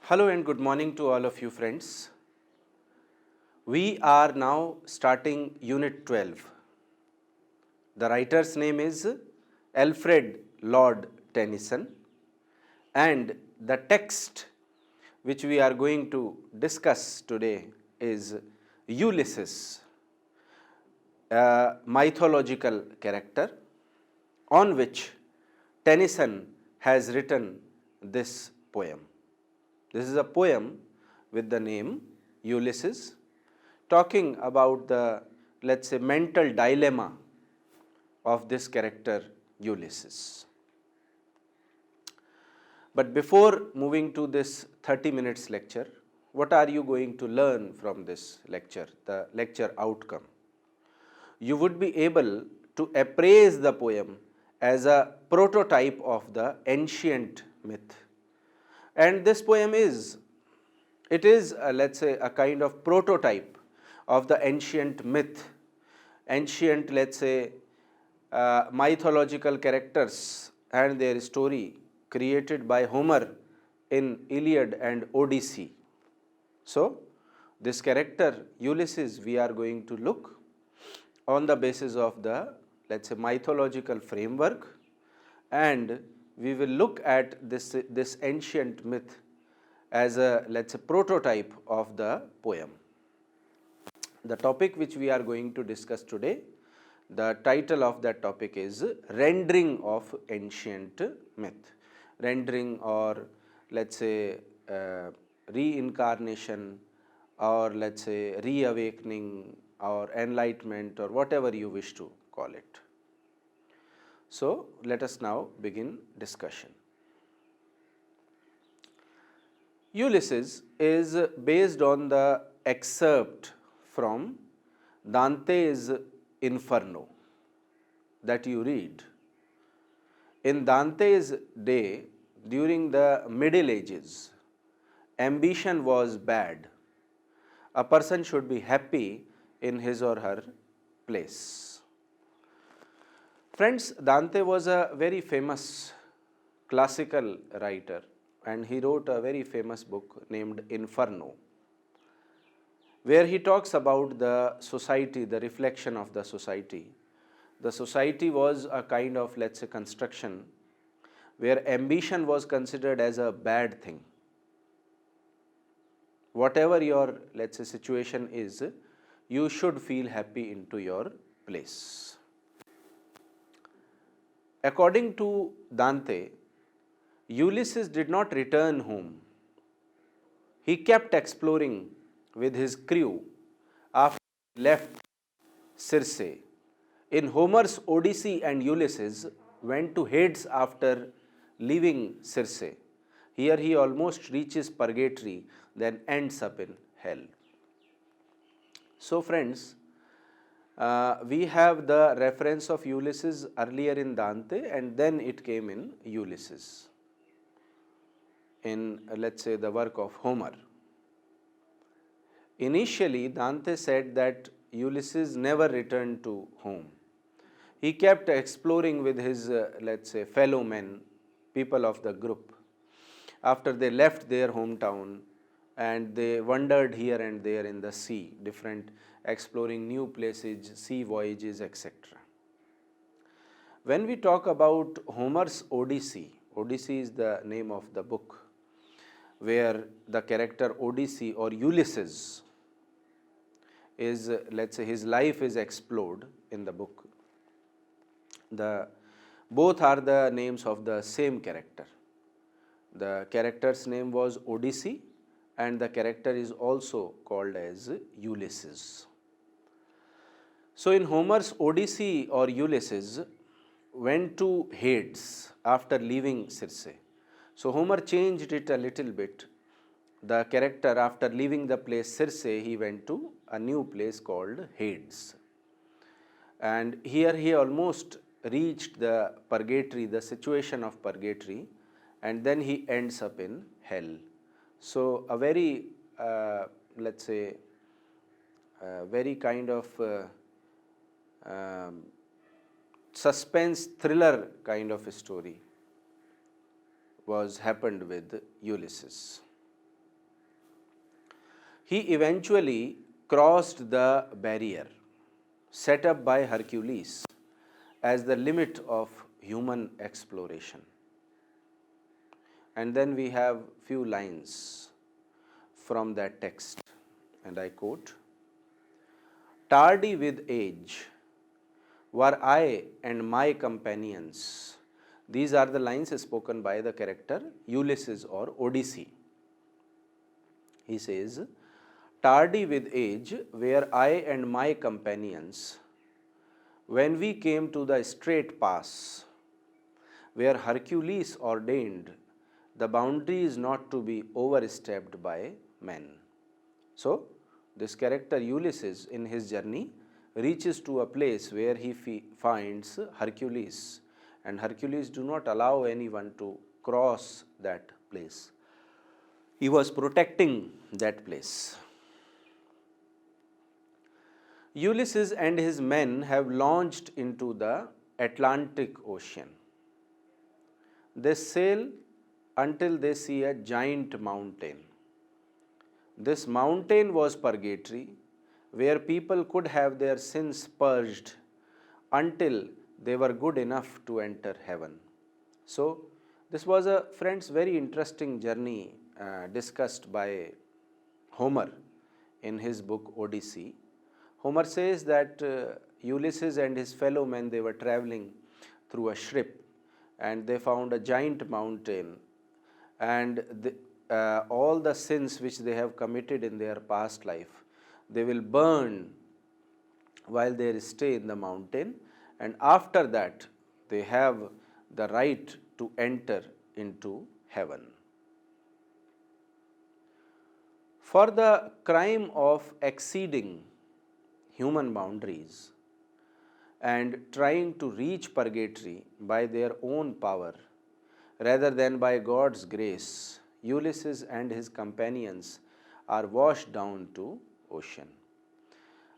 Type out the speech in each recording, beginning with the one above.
Hello and good morning to all of you friends. We are now starting Unit 12. The writer's name is Alfred Lord Tennyson and the text which we are going to discuss today is Ulysses, a mythological character on which Tennyson has written this poem. This is a poem with the name Ulysses, talking about the, let's say, mental dilemma of this character Ulysses. But before moving to this 30 minutes lecture, what are you going to learn from this lecture, the lecture outcome? You would be able to appraise the poem as a prototype of the ancient myth. And this poem is, let's say, a kind of prototype of the ancient myth, ancient, let's say, mythological characters and their story created by Homer in Iliad and Odyssey. So, this character Ulysses we are going to look on the basis of the, let's say, mythological framework, and we will look at this ancient myth as a, let's say, prototype of the poem. The topic which we are going to discuss today, the title of that topic is Rendering of Ancient Myth. Rendering, or let's say reincarnation, or let's say reawakening or enlightenment, or whatever you wish to call it. So, let us now begin discussion. Ulysses is based on the excerpt from Dante's Inferno that you read. In Dante's day, during the Middle Ages, ambition was bad. A person should be happy in his or her place. Friends, Dante was a very famous classical writer, and he wrote a very famous book named Inferno, where he talks about the society, the reflection of the society. The society was a kind of, let's say, construction where ambition was considered as a bad thing. Whatever your, let's say, situation is, you should feel happy into your place. According to Dante, Ulysses did not return home. He kept exploring with his crew after he left Circe. In Homer's Odyssey, and Ulysses went to Hades after leaving Circe. Here he almost reaches purgatory, then ends up in hell. So friends, we have the reference of Ulysses earlier in Dante, and then it came in Ulysses in, let's say, the work of Homer. Initially, Dante said that Ulysses never returned to home. He kept exploring with his, let's say, fellow men, people of the group, after they left their hometown and they wandered here and there in the sea, exploring new places, sea voyages, etc. When we talk about Homer's Odyssey, Odyssey is the name of the book, where the character Odyssey or Ulysses is, let's say, his life is explored in the book. Both are the names of the same character. The character's name was Odyssey, and the character is also called as Ulysses. So in Homer's Odyssey or Ulysses went to Hades after leaving Circe. So Homer changed it a little bit. The character, after leaving the place Circe, he went to a new place called Hades. And here he almost reached the purgatory, the situation of purgatory, and then he ends up in hell. So a very, let's say, very kind of suspense thriller kind of a story was happened with Ulysses. He eventually crossed the barrier set up by Hercules as the limit of human exploration. And then we have few lines from that text, and I quote, "Tardy with age were I and my companions." These are the lines spoken by the character Ulysses or Odyssey. He says, "Tardy with age were I and my companions when we came to the straight pass where Hercules ordained the boundary is not to be overstepped by men." So, this character Ulysses in his journey reaches to a place where he finds Hercules, and Hercules do not allow anyone to cross that place. He was protecting that place. Ulysses and his men have launched into the Atlantic Ocean. They sail until they see a giant mountain. This mountain was purgatory, where people could have their sins purged until they were good enough to enter heaven. So, this was a friends very interesting journey discussed by Homer in his book Odyssey. Homer says that Ulysses and his fellow men, they were traveling through a ship and they found a giant mountain, and all the sins which they have committed in their past life, they will burn while they stay in the mountain, and after that they have the right to enter into heaven. For the crime of exceeding human boundaries and trying to reach purgatory by their own power rather than by God's grace, Ulysses and his companions are washed down to ocean.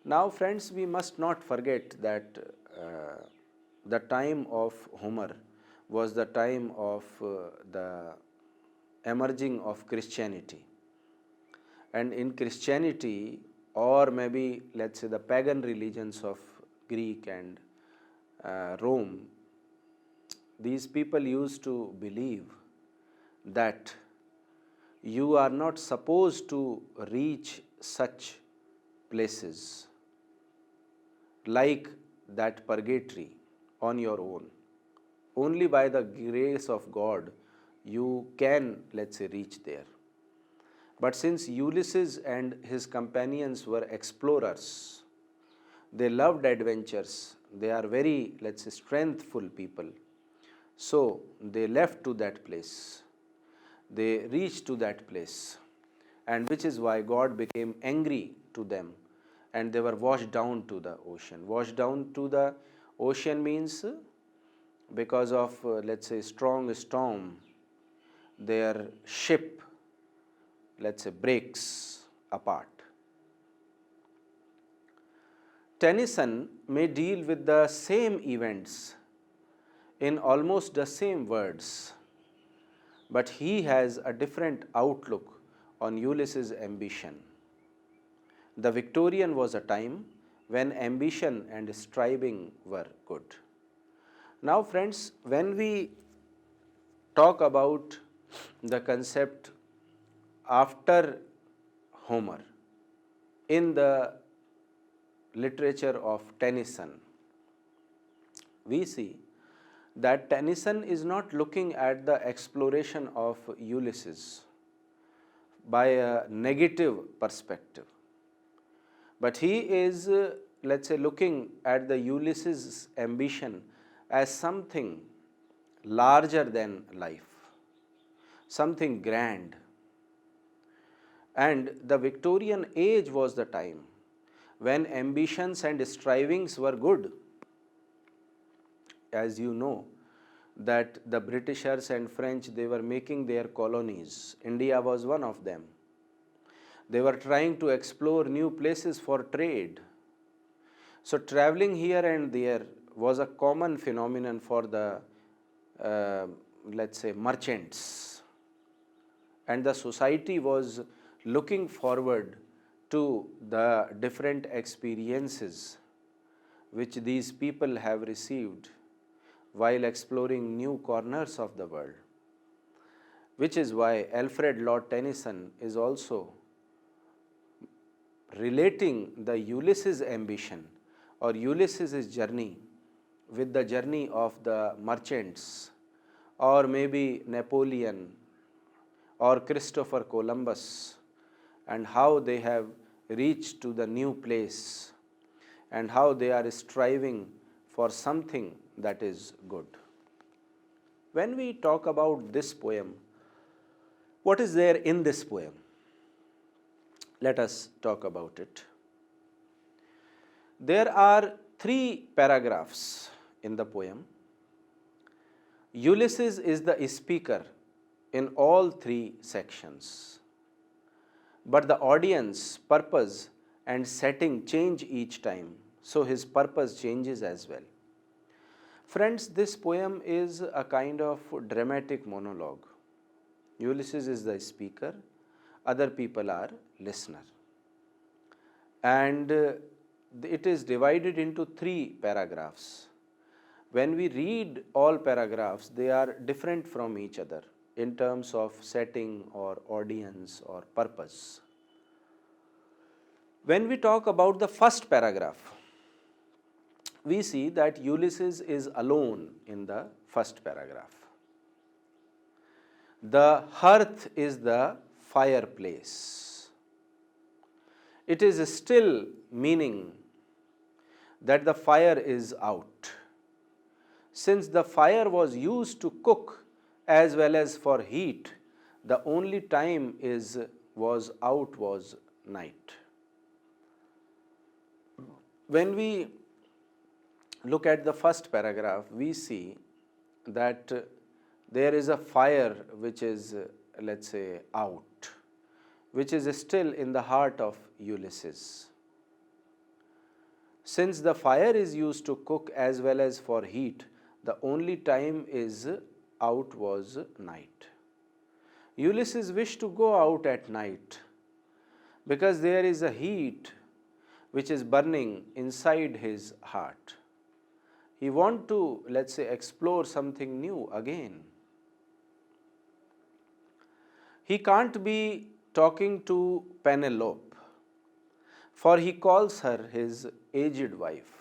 Now, friends, we must not forget that the time of Homer was the time of the emerging of Christianity. And in Christianity, or maybe let's say the pagan religions of Greek and Rome, these people used to believe that you are not supposed to reach such places like that purgatory on your own. Only by the grace of God you can, let's say, reach there. But since Ulysses and his companions were explorers, they loved adventures, they are very, let's say, strengthful people. So they left to that place, they reached to that place, and which is why God became angry to them and they were washed down to the ocean. Washed down to the ocean means because of, let's say, strong storm, their ship, let's say, breaks apart. Tennyson may deal with the same events in almost the same words, but he has a different outlook on Ulysses' ambition. The Victorian was a time when ambition and striving were good. Now, friends, when we talk about the concept after Homer in the literature of Tennyson, we see that Tennyson is not looking at the exploration of Ulysses by a negative perspective, but he is, let's say, looking at the Ulysses' ambition as something larger than life, something grand. And the Victorian age was the time when ambitions and strivings were good. As you know, that the Britishers and French, they were making their colonies. India was one of them. They were trying to explore new places for trade. So traveling here and there was a common phenomenon for the, let's say, merchants. And the society was looking forward to the different experiences which these people have received while exploring new corners of the world, which is why Alfred Lord Tennyson is also relating the Ulysses' ambition or Ulysses' journey with the journey of the merchants, or maybe Napoleon or Christopher Columbus, and how they have reached to the new place and how they are striving for something that is good. When we talk about this poem, what is there in this poem? Let us talk about it. There are 3 paragraphs in the poem. Ulysses is the speaker in all 3 sections, but the audience, purpose and setting change each time, so his purpose changes as well. Friends, this poem is a kind of dramatic monologue. Ulysses is the speaker, other people are listener. And it is divided into 3 paragraphs. When we read all paragraphs, they are different from each other in terms of setting or audience or purpose. When we talk about the first paragraph, we see that Ulysses is alone in the first paragraph. The hearth is the fireplace. It is still, meaning that the fire is out. Since the fire was used to cook as well as for heat, the only time was out was night. When we look at the first paragraph, we see that there is a fire which is, let's say, out, which is still in the heart of Ulysses. Since the fire is used to cook as well as for heat, the only time is out was night. Ulysses wished to go out at night because there is a heat which is burning inside his heart. He wants to, let's say, explore something new again. He can't be talking to Penelope, for he calls her his aged wife.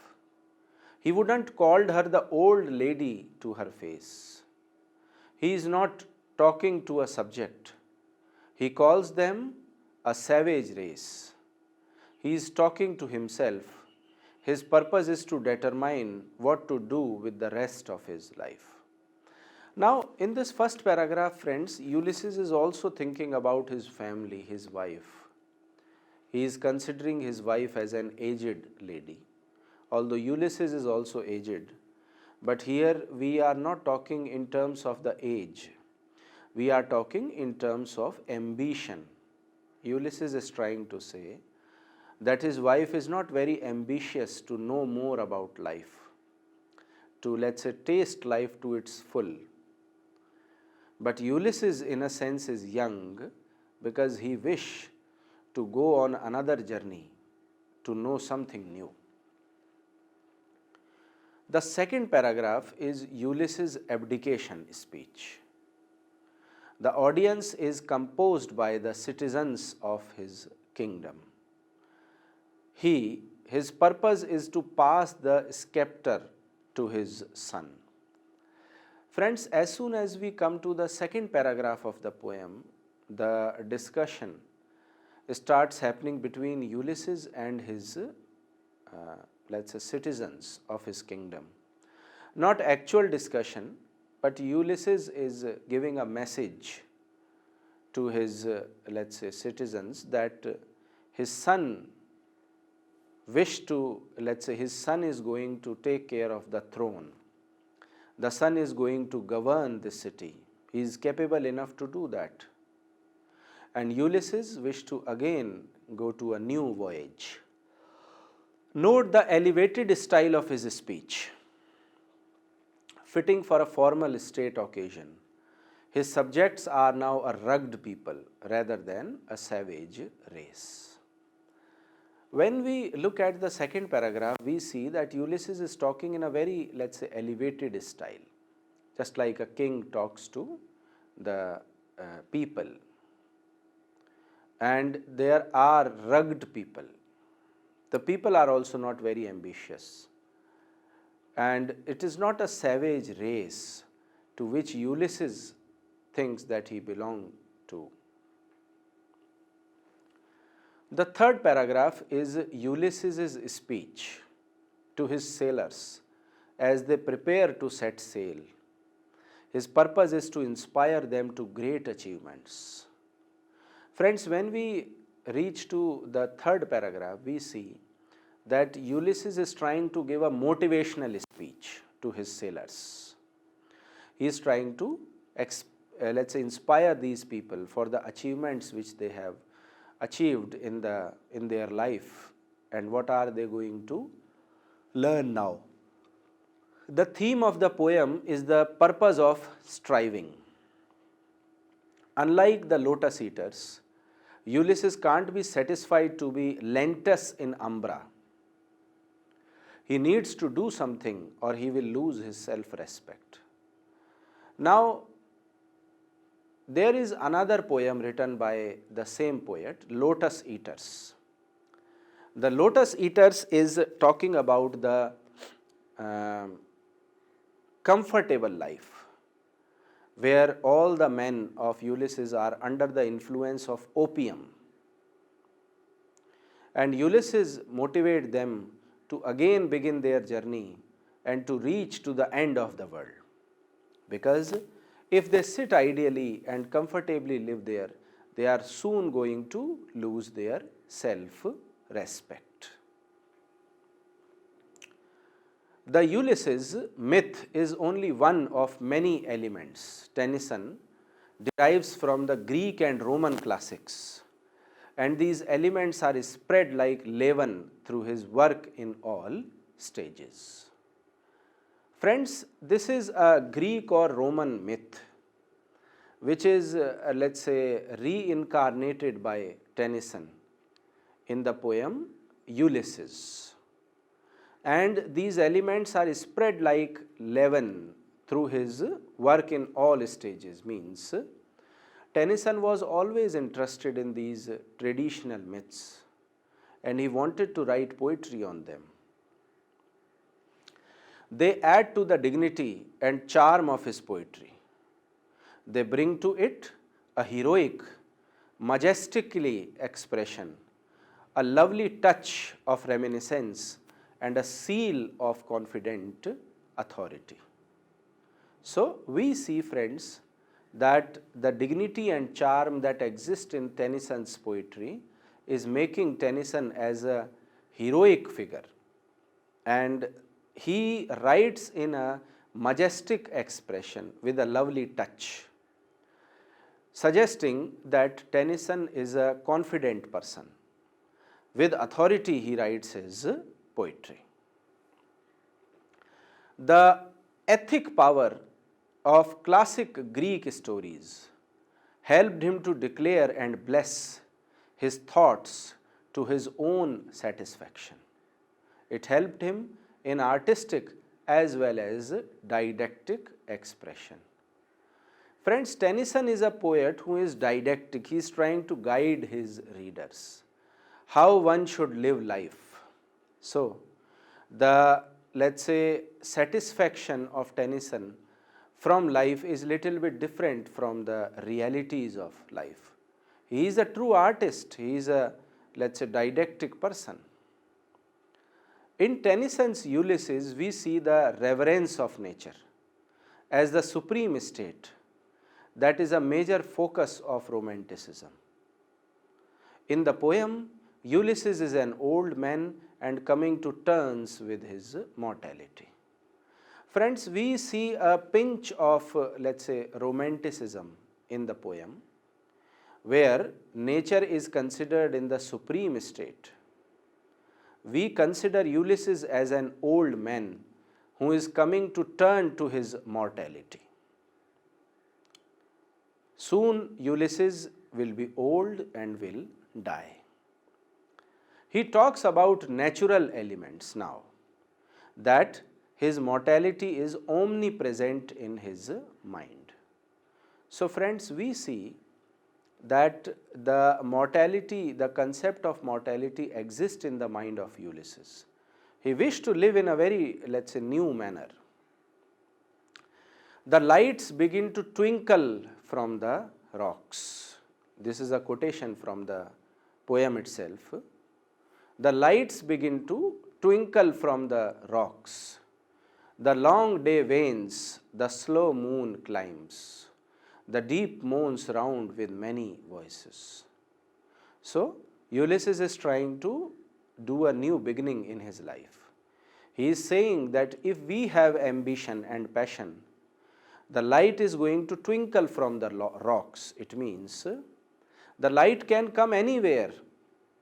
He wouldn't called her the old lady to her face. He is not talking to a subject. He calls them a savage race. He is talking to himself. His purpose is to determine what to do with the rest of his life. Now, in this first paragraph, friends, Ulysses is also thinking about his family, his wife. He is considering his wife as an aged lady. Although Ulysses is also aged, but here we are not talking in terms of the age. We are talking in terms of ambition. Ulysses is trying to say that his wife is not very ambitious to know more about life, to, let's say, taste life to its full. But Ulysses, in a sense, is young because he wishes to go on another journey, to know something new. The second paragraph is Ulysses' abdication speech. The audience is composed by the citizens of his kingdom. His purpose is to pass the scepter to his son. Friends, as soon as we come to the second paragraph of the poem, the discussion starts happening between Ulysses and his, let's say, citizens of his kingdom. Not actual discussion, but Ulysses is giving a message to his, let's say, citizens that his son his son is going to take care of the throne. The son is going to govern the city. He is capable enough to do that. And Ulysses wished to again go to a new voyage. Note the elevated style of his speech, fitting for a formal state occasion. His subjects are now a rugged people rather than a savage race. When we look at the second paragraph, we see that Ulysses is talking in a very, let's say, elevated style, just like a king talks to the people. And there are rugged people. The people are also not very ambitious. And it is not a savage race to which Ulysses thinks that he belongs to. The third paragraph is Ulysses' speech to his sailors as they prepare to set sail. His purpose is to inspire them to great achievements. Friends, when we reach to the third paragraph, we see that Ulysses is trying to give a motivational speech to his sailors. He is trying to, let's say, inspire these people for the achievements which they have achieved in their life, and what are they going to learn now. The theme of the poem is the purpose of striving. Unlike the lotus eaters, Ulysses can't be satisfied to be lentus in umbra. He needs to do something or he will lose his self-respect. Now, there is another poem written by the same poet, Lotus Eaters. The Lotus Eaters is talking about the comfortable life, where all the men of Ulysses are under the influence of opium. And Ulysses motivates them to again begin their journey and to reach to the end of the world. Because if they sit ideally and comfortably live there, they are soon going to lose their self-respect. The Ulysses myth is only one of many elements Tennyson derives from the Greek and Roman classics, and these elements are spread like leaven through his work in all stages. Friends, this is a Greek or Roman myth which is, let's say, reincarnated by Tennyson in the poem Ulysses. And these elements are spread like leaven through his work in all stages. Means Tennyson was always interested in these traditional myths and he wanted to write poetry on them. They add to the dignity and charm of his poetry. They bring to it a heroic, majestically expression, a lovely touch of reminiscence, and a seal of confident authority. So, we see, friends, that the dignity and charm that exist in Tennyson's poetry is making Tennyson as a heroic figure, and he writes in a majestic expression with a lovely touch, suggesting that Tennyson is a confident person. With authority he writes his poetry. The ethic power of classic Greek stories helped him to declare and bless his thoughts to his own satisfaction. It helped him in artistic as well as didactic expression. Friends, Tennyson is a poet who is didactic. He is trying to guide his readers how one should live life. So, the, let's say, satisfaction of Tennyson from life is little bit different from the realities of life. He is a true artist. He is a, let's say, didactic person. In Tennyson's Ulysses, we see the reverence of nature as the supreme state. That is a major focus of Romanticism. In the poem, Ulysses is an old man and coming to terms with his mortality. Friends, we see a pinch of, let's say, Romanticism in the poem, where nature is considered in the supreme state. We consider Ulysses as an old man who is coming to turn to his mortality. Soon Ulysses will be old and will die. He talks about natural elements now, that his mortality is omnipresent in his mind. So friends, we see that the mortality, the concept of mortality exists in the mind of Ulysses. He wished to live in a very, let's say, new manner. The lights begin to twinkle from the rocks. This is a quotation from the poem itself. The lights begin to twinkle from the rocks. The long day wanes, the slow moon climbs. The deep moans round with many voices. So, Ulysses is trying to do a new beginning in his life. He is saying that if we have ambition and passion, the light is going to twinkle from the rocks. It means the light can come anywhere,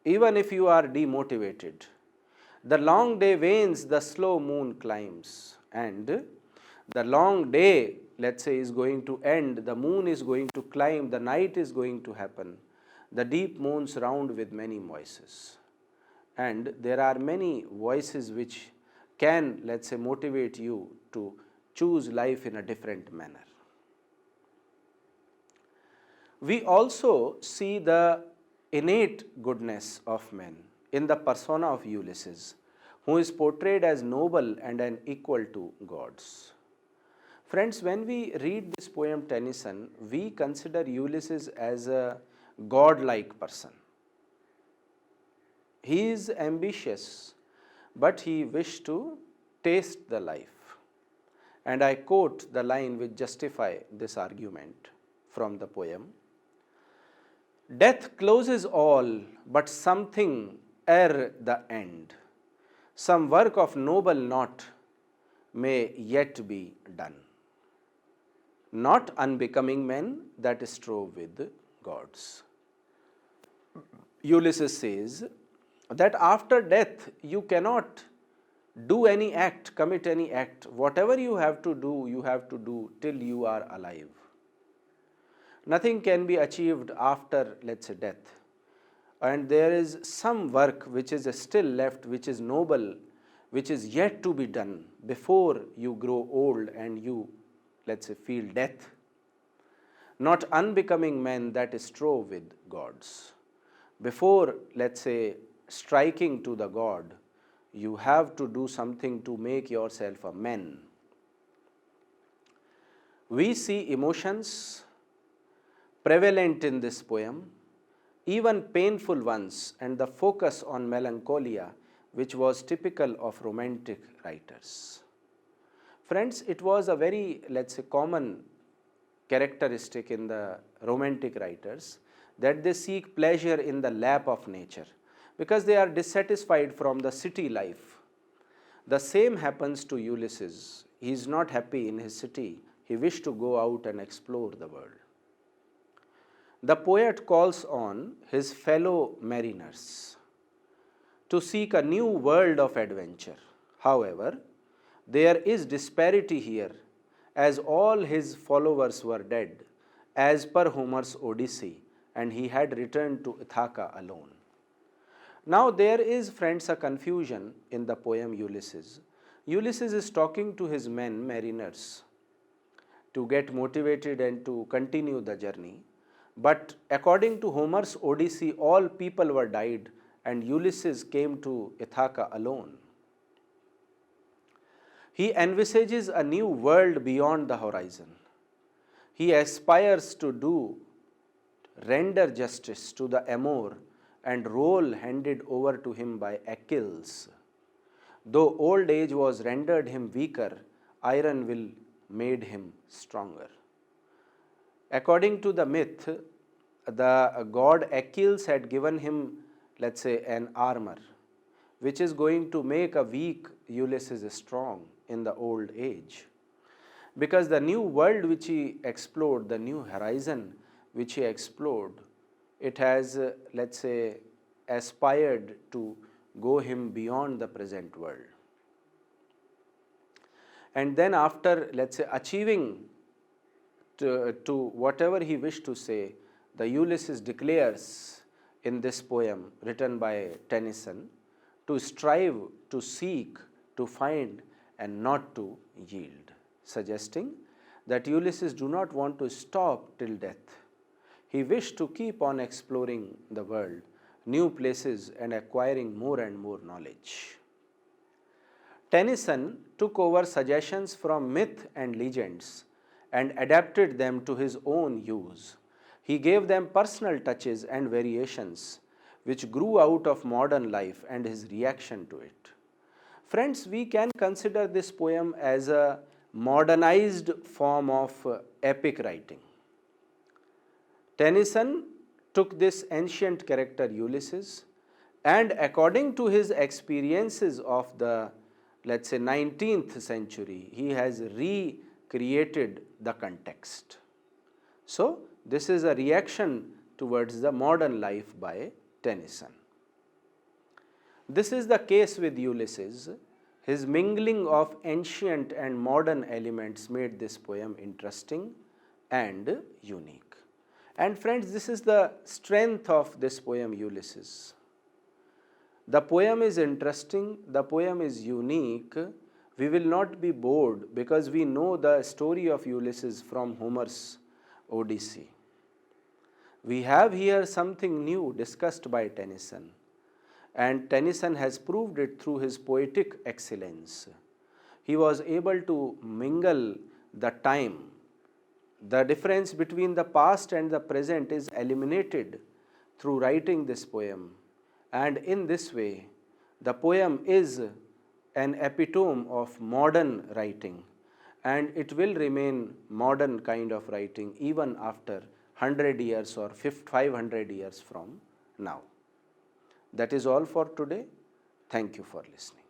even if you are demotivated. The long day wanes, the slow moon climbs, and the long day, let's say, is going to end, the moon is going to climb, the night is going to happen, the deep moons round with many voices. And there are many voices which can, let's say, motivate you to choose life in a different manner. We also see the innate goodness of men in the persona of Ulysses, who is portrayed as noble and an equal to gods. Friends, when we read this poem Tennyson, we consider Ulysses as a godlike person. He is ambitious, but he wished to taste the life. And I quote the line which justify this argument from the poem. Death closes all, but something ere the end. Some work of noble knot may yet be done. Not unbecoming men that strove with gods. Ulysses says that after death you cannot do any act, commit any act. Whatever you have to do till you are alive. Nothing can be achieved after, let's say, death. And there is some work which is still left, which is noble, which is yet to be done before you grow old and you, let's say, feel death. Not unbecoming men that strove with gods. Before, let's say, striking to the god, you have to do something to make yourself a man. We see emotions prevalent in this poem, even painful ones, and the focus on melancholia, which was typical of romantic writers. Friends, it was a very, let's say, common characteristic in the romantic writers that they seek pleasure in the lap of nature because they are dissatisfied from the city life. The same happens to Ulysses. He is not happy in his city. He wished to go out and explore the world. The poet calls on his fellow mariners to seek a new world of adventure. However, there is disparity here, as all his followers were dead, as per Homer's Odyssey, and he had returned to Ithaca alone. Now there is, friends, a confusion in the poem Ulysses. Ulysses is talking to his men, mariners, to get motivated and to continue the journey. But according to Homer's Odyssey, all people were died and Ulysses came to Ithaca alone. He envisages a new world beyond the horizon. He aspires to render justice to the amour and role handed over to him by Achilles. Though old age was rendered him weaker, iron will made him stronger. According to the myth, the god Achilles had given him, let's say, an armor, which is going to make a weak Ulysses strong in the old age. Because the new world which he explored, the new horizon which he explored, it has, let's say, aspired to go him beyond the present world. And then after, let's say, achieving to whatever he wished to say, the Ulysses declares in this poem written by Tennyson to strive, to seek, to find, and not to yield, suggesting that Ulysses do not want to stop till death. He wished to keep on exploring the world, new places, and acquiring more and more knowledge. Tennyson took over suggestions from myth and legends and adapted them to his own use. He gave them personal touches and variations which grew out of modern life and his reaction to it. Friends, we can consider this poem as a modernized form of epic writing. Tennyson took this ancient character Ulysses and according to his experiences of the, let's say, 19th century, he has recreated the context. So, this is a reaction towards the modern life by Tennyson. This is the case with Ulysses. His mingling of ancient and modern elements made this poem interesting and unique. And friends, this is the strength of this poem Ulysses. The poem is interesting, the poem is unique. We will not be bored because we know the story of Ulysses from Homer's Odyssey. We have here something new discussed by Tennyson, and Tennyson has proved it through his poetic excellence. He was able to mingle the time. The difference between the past and the present is eliminated through writing this poem, and in this way, the poem is an epitome of modern writing, and it will remain modern kind of writing even after 100 years or 500 years from now. That is all for today. Thank you for listening.